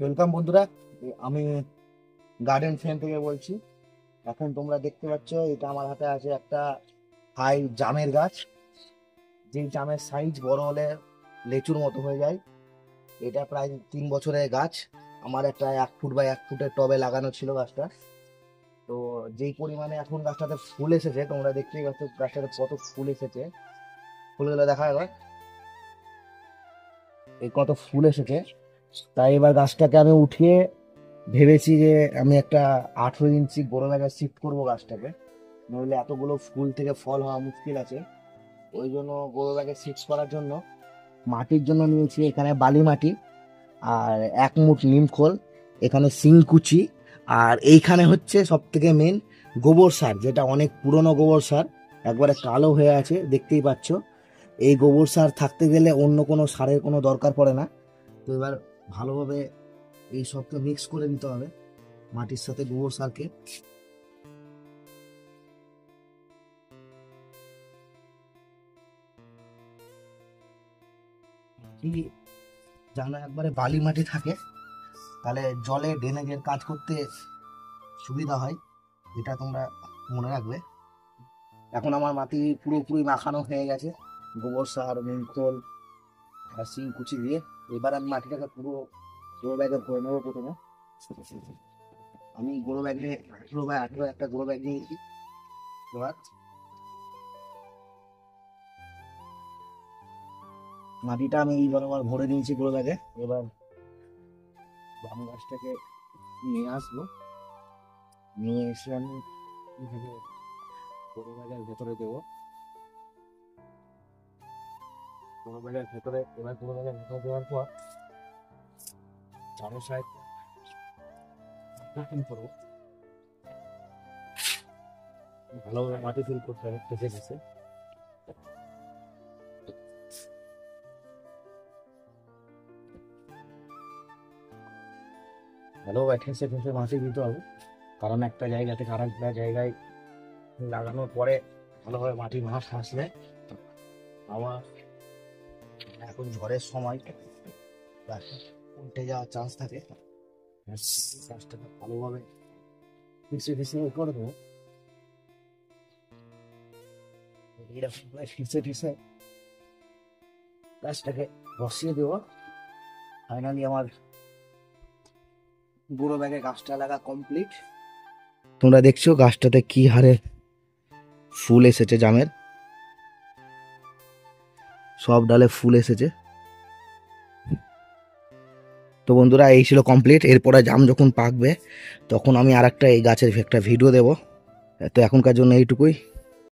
Welcome বন্ধুরা। আমি garden friend থেকে বলছি। এখন তোমরা দেখতে পাচ্ছ, এটা আমার হাতে আছে একটা হাই জামের গাছ। যেই জামের সাইজ বড় হলে লেচুর মতো হয়ে যায়। এটা প্রায় 3 বছরের গাছ। আমার একটা 1 ফুট বাই 1 ফুটের টবে লাগানো ছিল গাছটা। তো যেই পরিমাণে এখন গাছটাতে ফুল এসেছে, তোমরা দেখতেই পাচ্ছ গাছটাতে কত ফুল এসেছে। ফুলগুলো দেখা এবার, এই কত ফুল এসেছে। তাই এবার গাছটাকে আমি উঠিয়ে ভেবেছি যে আমি একটা 18 ইঞ্চি বড় জায়গায় শিফট করবো গাছটাকে। নইলে এতগুলো ফুল থেকে ফল হওয়া মুশকিল আছে। ওই জন্য বড় ব্যাগে শিফট করার জন্য মাটির জন্য নিয়েছি এখানে বালি মাটি, আর 1 মুঠ নিমখোল, এখানে শিংকুচি, আর এইখানে হচ্ছে সব থেকে মেন গোবর সার, যেটা অনেক পুরনো গোবর সার, একবারে কালো হয়ে আছে দেখতেই পাচ্ছ। এই গোবর সার থাকতে গেলে অন্য কোনো সারের কোনো দরকার পড়ে না। তো এবার ভালোভাবে এই সবকে মিক্স করে নিতে হবে মাটির সাথে গোবর সারকে। কি যেন একবারে বালি মাটি থাকে, তাহলে জলে ড্রেনেজের কাজ করতে সুবিধা হয়, এটা তোমরা মনে রাখবে। এখন আমার মাটি পুরোপুরি মাখানো হয়ে গেছে গোবর সার, নিমখোল আর শিংকুচি দিয়ে। এবার আমি মাটিটাকে পুরো গ্রো ব্যাগে ভরে নেবো প্রথমে। আমি গ্রো ব্যাগে 18 বাই 18 একটা গ্রো ব্যাগ নিয়েছি। এবার মাটিটা আমি এই বরাবর ভরে নিয়েছি গ্রো ব্যাগে। এবার বাম গাছটাকে নিয়ে আসবো, নিয়ে এসে আমি এইভাবে গ্রো ব্যাগের ভেতরে দেবো। গ্রো ব্যাগের ভেতরে এবার গ্রো ব্যাগের ভেতরে দেওয়ার পর চারো সাইড কুকিং করবো। ভালোভাবে মাটি ফিল করতে হবে ঠেসে ঠেসে। ভালোভাবে ঠেসে ঠেসে মাটি দিতে হবে, কারণ একটা জায়গা থেকে আর একটা জায়গায় লাগানোর পরে ভালোভাবে মাটি না ফাঁসলে আবার, এখন ঝড়ের সময় গাছ উল্টে যাওয়ার চান্স থাকে। গাছটাকে ভালোভাবে ফিসে ফিসে করে দেবো। এইরকম ফিসে ফিসে গাছটাকে বসিয়ে দেবো। ফাইনালি আমার বুড়ো ব্যাগে গাছটা লাগা কমপ্লিট। তোমরা দেখছো গাছটাতে কি হারে ফুল এসেছে জামের, সব ডালে ফুল এসেছে। তো বন্ধুরা, এই ছিল কমপ্লিট। এরপরে জাম যখন পাকবে তখন আমি আর একটা এই গাছের একটা ভিডিও দেবো। তো এখনকার জন্য এইটুকুই।